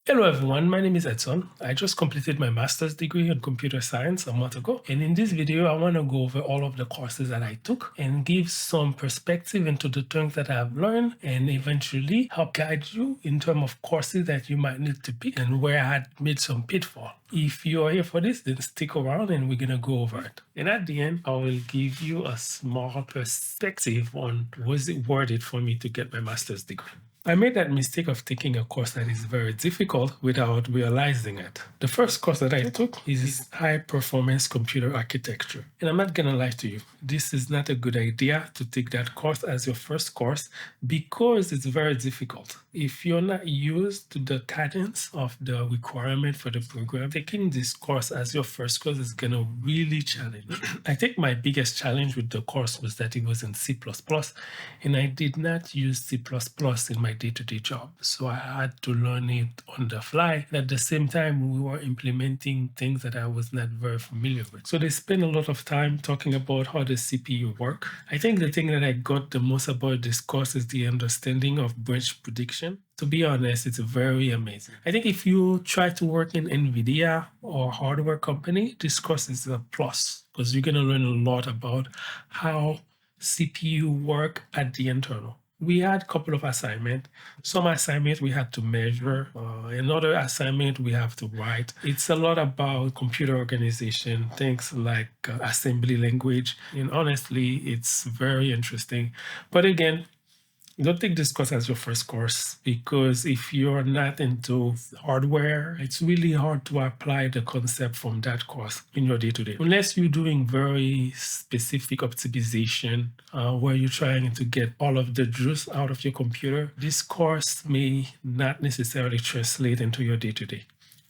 Hello everyone, my name is Edson. I just completed my master's degree in computer science a month ago. And in this video, I want to go over all of the courses that I took and give some perspective into the things that I've learned and eventually help guide you in terms of courses that you might need to pick and where I had made some pitfall. If you are here for this, then stick around and we're going to go over it. And at the end, I will give you a small perspective on was it worth it for me to get my master's degree. I made that mistake of taking a course that is very difficult without realizing it. The first course that I took is high performance computer architecture. And I'm not going to lie to you, this is not a good idea to take that course as your first course because it's very difficult. If you're not used to the cadence of the requirement for the program, taking this course as your first course is going to really challenge you. I think my biggest challenge with the course was that it was in C++, and I did not use C++ in my day-to-day job. So I had to learn it on the fly. And at the same time, we were implementing things that I was not very familiar with. So they spent a lot of time talking about how the CPU work. I think the thing that I got the most about this course is the understanding of branch prediction. To be honest, it's very amazing. I think if you try to work in NVIDIA or hardware company, this course is a plus because you're going to learn a lot about how CPU work at the internal. We had a couple of assignments. Some assignments we had to measure. Another assignment we have to write. It's a lot about computer organization, things like assembly language. And honestly, it's very interesting. But again, don't take this course as your first course because if you're not into hardware, it's really hard to apply the concept from that course in your day-to-day. Unless you're doing very specific optimization where you're trying to get all of the juice out of your computer, this course may not necessarily translate into your day-to-day.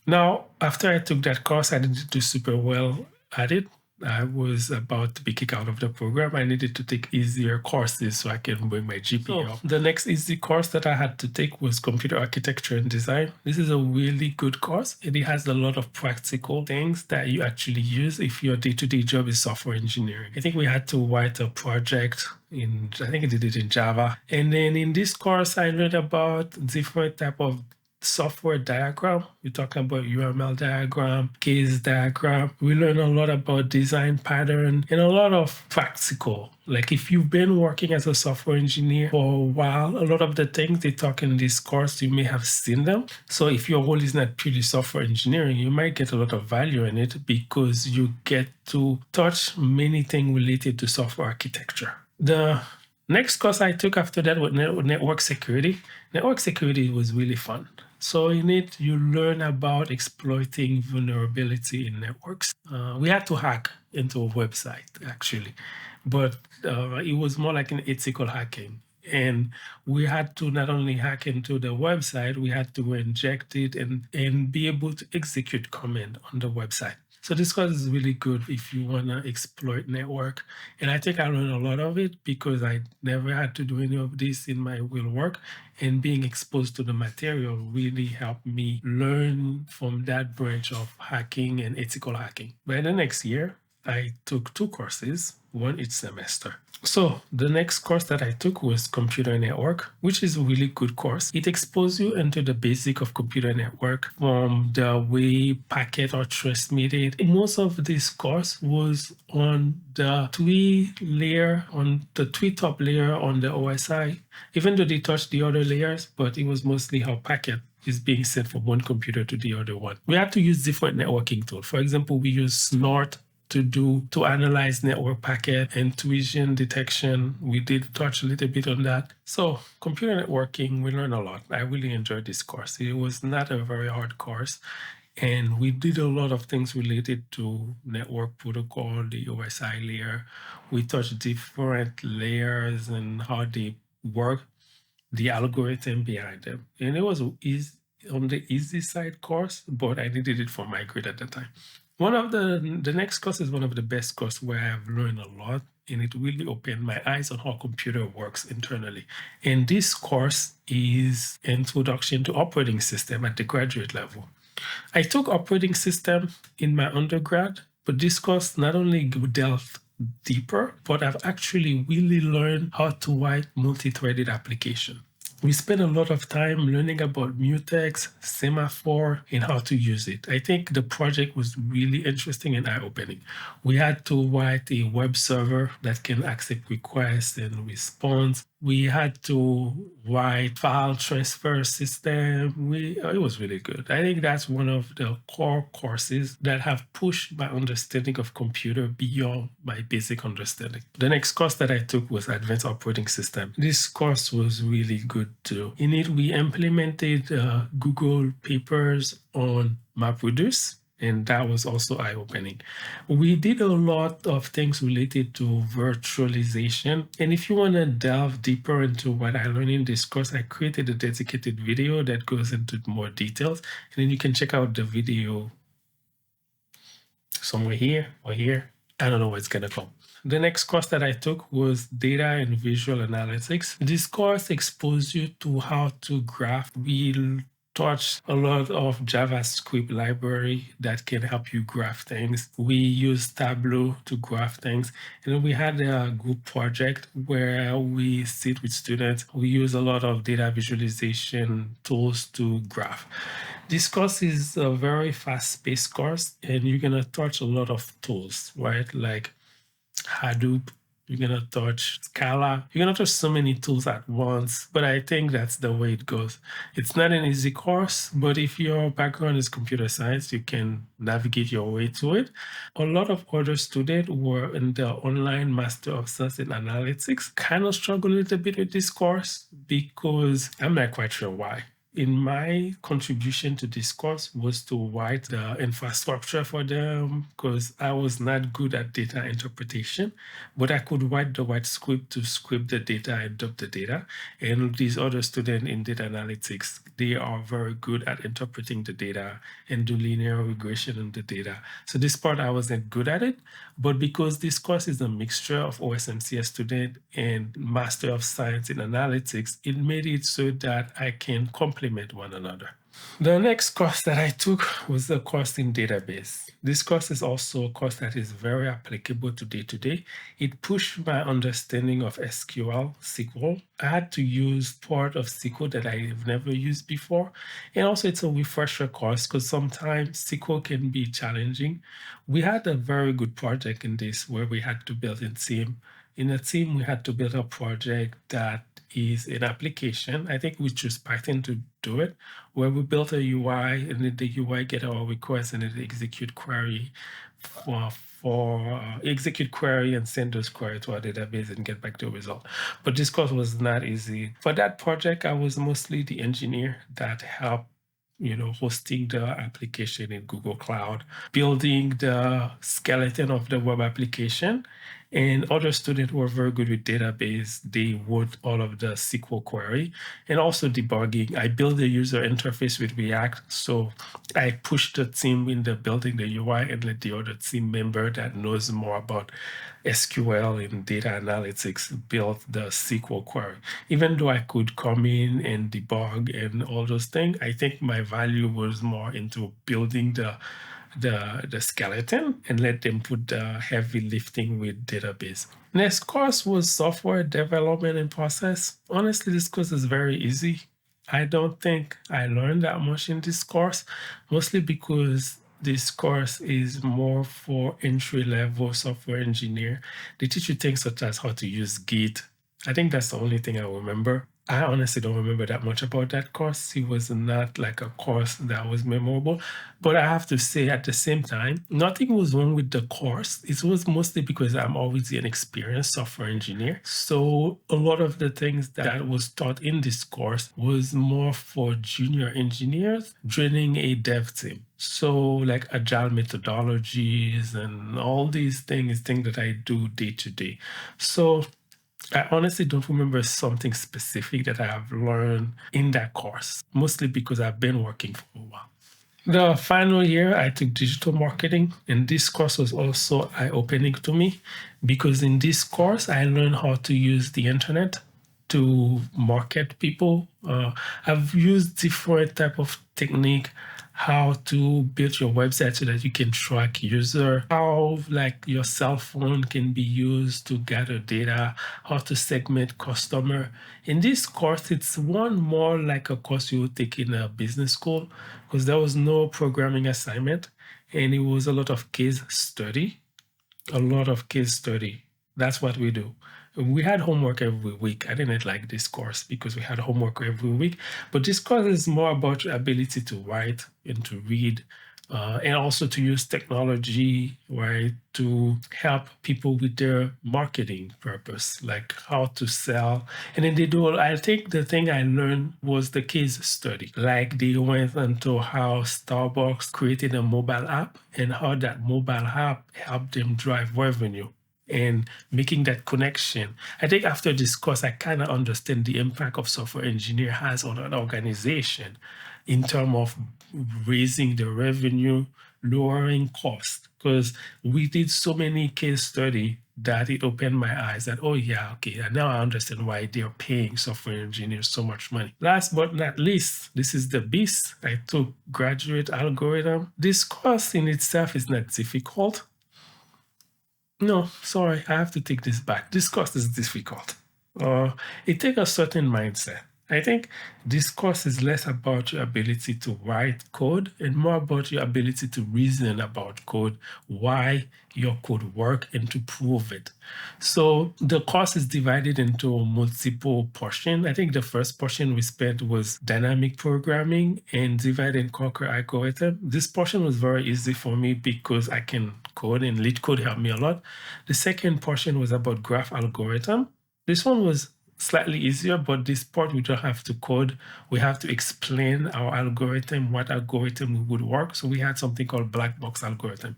Now, after I took that course, I didn't do super well at it. I was about to be kicked out of the program. I needed to take easier courses so I can bring my GPA up. The next easy course that I had to take was computer architecture and design. This is a really good course and it has a lot of practical things that you actually use if your day-to-day job is software engineering. I think we had to write a project I think I did it in Java. And then in this course, I learned about different type of software diagram. We're talking about UML diagram, case diagram. We learn a lot about design pattern and a lot of practical. Like if you've been working as a software engineer for a while, a lot of the things they talk in this course, you may have seen them. So if your role is not purely software engineering, you might get a lot of value in it because you get to touch many things related to software architecture. The next course I took after that was network security. Network security was really fun. So in it, you learn about exploiting vulnerability in networks. We had to hack into a website, actually, but it was more like an ethical hacking. And we had to not only hack into the website, we had to inject it and be able to execute command on the website. So this course is really good if you want to exploit network. And I think I learned a lot of it because I never had to do any of this in my real work. And being exposed to the material really helped me learn from that branch of hacking and ethical hacking. By the next year, I took 2 courses, one each semester. So the next course that I took was computer network, which is a really good course. It exposes you into the basic of computer network from the way packet are transmitted. Most of this course was on the top layer on the OSI, even though they touched the other layers, but it was mostly how packet is being sent from one computer to the other one. We had to use different networking tools. For example, we use Snort to analyze network packet and intrusion detection. We did touch a little bit on that. So computer networking, we learned a lot. I really enjoyed this course. It was not a very hard course. And we did a lot of things related to network protocol, the OSI layer. We touched different layers and how they work, the algorithm behind them. And it was on the easy side course, but I needed it for my grade at the time. One of the next course is one of the best courses where I've learned a lot, and it really opened my eyes on how computer works internally. And this course is Introduction to Operating System at the graduate level. I took operating system in my undergrad, but this course not only delved deeper, but I've actually really learned how to write multi-threaded application. We spent a lot of time learning about mutex, semaphore, and how to use it. I think the project was really interesting and eye-opening. We had to write a web server that can accept requests and response. We had to write file transfer system. It was really good. I think that's one of the core courses that have pushed my understanding of computer beyond my basic understanding. The next course that I took was Advanced Operating System. This course was really good too. In it, we implemented Google papers on MapReduce, and that was also eye-opening. We did a lot of things related to virtualization. And if you want to delve deeper into what I learned in this course, I created a dedicated video that goes into more details. And then you can check out the video somewhere here or here. I don't know where it's going to come. The next course that I took was Data and Visual Analytics. This course exposed you to how to graph. We touched a lot of JavaScript library that can help you graph things. We use Tableau to graph things. And then we had a group project where we sit with students. We use a lot of data visualization tools to graph. This course is a very fast-paced course, and you're going to touch a lot of tools, right? Like Hadoop, you're going to touch Scala. You're going to touch so many tools at once, but I think that's the way it goes. It's not an easy course, but if your background is computer science, you can navigate your way to it. A lot of other students were in the online Master of Science in Analytics, kind of struggle a little bit with this course because I'm not quite sure why. In my contribution to this course was to write the infrastructure for them because I was not good at data interpretation, but I could write the right script to script the data and dump the data. And these other students in data analytics, they are very good at interpreting the data and do linear regression in the data. So this part, I wasn't good at it, but because this course is a mixture of OSMCS student and Master of Science in Analytics, it made it so that I can complement one another. The next course that I took was a course in database. This course is also a course that is very applicable to day-to-day. It pushed my understanding of SQL, SQL. I had to use part of SQL that I've never used before. And also it's a refresher course because sometimes SQL can be challenging. We had a very good project in this where we had to build a team. In a team, we had to build a project that is an application. I think we choose Python to do it, where we built a UI and then the UI get our request and it execute query execute query and send those query to our database and get back the result. But this course was not easy. For that project, I was mostly the engineer that helped hosting the application in Google Cloud, building the skeleton of the web application. And other students who are very good with database, they wrote all of the SQL query and also debugging. I built the user interface with React. So I pushed the team in the building the UI and let the other team member that knows more about SQL and data analytics build the SQL query. Even though I could come in and debug and all those things, I think my value was more into building the skeleton and let them put the heavy lifting with database. Next course was software development and process. Honestly, this course is very easy. I don't think I learned that much in this course, mostly because this course is more for entry-level software engineer. They teach you things such as how to use Git. I think that's the only thing I remember. I honestly don't remember that much about that course. It was not like a course that was memorable. But I have to say at the same time, nothing was wrong with the course. It was mostly because I'm already an experienced software engineer. So a lot of the things that was taught in this course was more for junior engineers joining a dev team. So like agile methodologies and all these things that I do day to day. So I honestly don't remember something specific that I have learned in that course, mostly because I've been working for a while. The final year, I took digital marketing, and this course was also eye-opening to me because in this course, I learned how to use the internet. to market people. I've used different type of technique, how to build your website so that you can track user, how like your cell phone can be used to gather data, how to segment customer. In this course, it's one more like a course you would take in a business school because there was no programming assignment and it was a lot of case study, a lot of case study. That's what we do. We had homework every week. I didn't like this course because we had homework every week, but this course is more about your ability to write and to read, and also to use technology, right, to help people with their marketing purpose, like how to sell. And then they do, I think the thing I learned was the case study. Like they went into how Starbucks created a mobile app and how that mobile app helped them drive revenue and making that connection. I think after this course, I kind of understand the impact of software engineer has on an organization in terms of raising the revenue, lowering cost. Because we did so many case study that it opened my eyes that, oh yeah, okay, and now I understand why they're paying software engineers so much money. Last but not least, this is the beast. I took graduate algorithm. This course in itself is not difficult. No, sorry, I have to take this back. This course is difficult. It takes a certain mindset. I think this course is less about your ability to write code and more about your ability to reason about code, why your code work, and to prove it. So the course is divided into multiple portions. I think the first portion we spent was dynamic programming and divide and conquer algorithm. This portion was very easy for me because I can code and lead code helped me a lot. The second portion was about graph algorithm. This one was slightly easier, but this part we don't have to code. We have to explain our algorithm, what algorithm would work. So we had something called black box algorithm.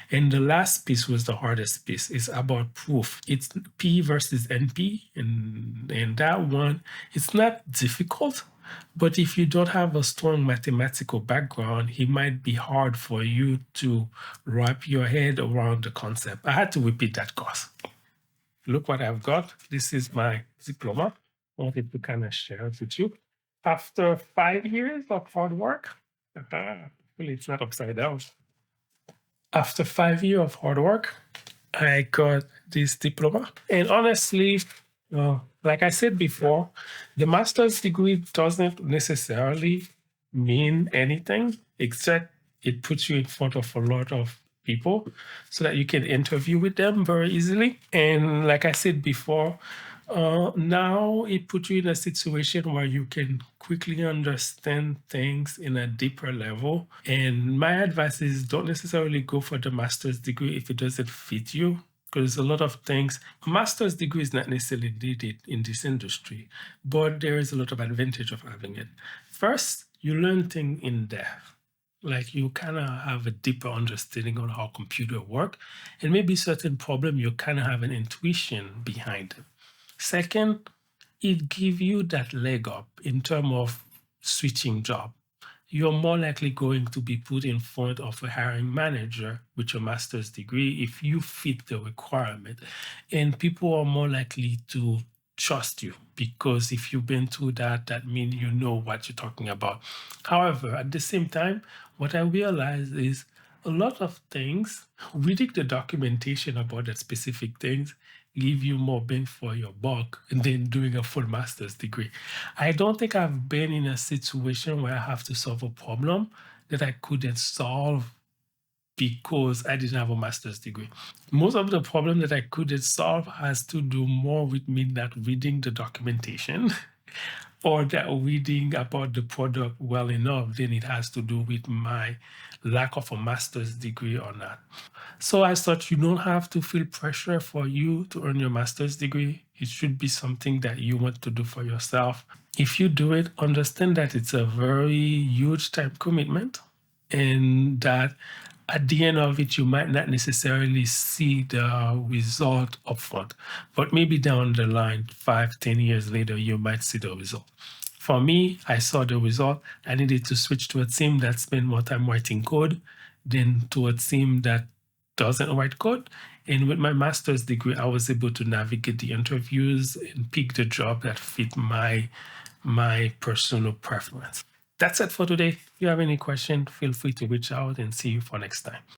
And the last piece was the hardest piece. It's about proof. It's P versus NP. And that one, it's not difficult, but if you don't have a strong mathematical background, it might be hard for you to wrap your head around the concept. I had to repeat that course. Look what I've got. This is my diploma. I wanted to kind of share it with you. After 5 years of hard work, really, it's not upside down. After 5 years of hard work, I got this diploma. And honestly, like I said before, the master's degree doesn't necessarily mean anything, except it puts you in front of a lot of people so that you can interview with them very easily. And like I said before, now it puts you in a situation where you can quickly understand things in a deeper level. And my advice is don't necessarily go for the master's degree if it doesn't fit you, because a lot of things, a master's degree is not necessarily needed in this industry, but there is a lot of advantage of having it. First, you learn things in depth. Like you kind of have a deeper understanding on how computer work, and maybe certain problem you kind of have an intuition behind it. Second, it gives you that leg up in terms of switching job. You're more likely going to be put in front of a hiring manager with your master's degree if you fit the requirement. And people are more likely to trust you because if you've been through that, that means you know what you're talking about. However, at the same time, what I realized is a lot of things, reading the documentation about that specific things, give you more bang for your buck than doing a full master's degree. I don't think I've been in a situation where I have to solve a problem that I couldn't solve because I didn't have a master's degree. Most of the problem that I couldn't solve has to do more with me not reading the documentation or that reading about the product well enough than it has to do with my lack of a master's degree or not. So I thought you don't have to feel pressure for you to earn your master's degree. It should be something that you want to do for yourself. If you do it, understand that it's a very huge time commitment and that at the end of it, you might not necessarily see the result upfront, but maybe down the line, 5, 10 years later, you might see the result. For me, I saw the result. I needed to switch to a team that spent more time writing code than to a team that doesn't write code. And with my master's degree, I was able to navigate the interviews and pick the job that fit my personal preference. That's it for today. If you have any question, feel free to reach out, and see you for next time.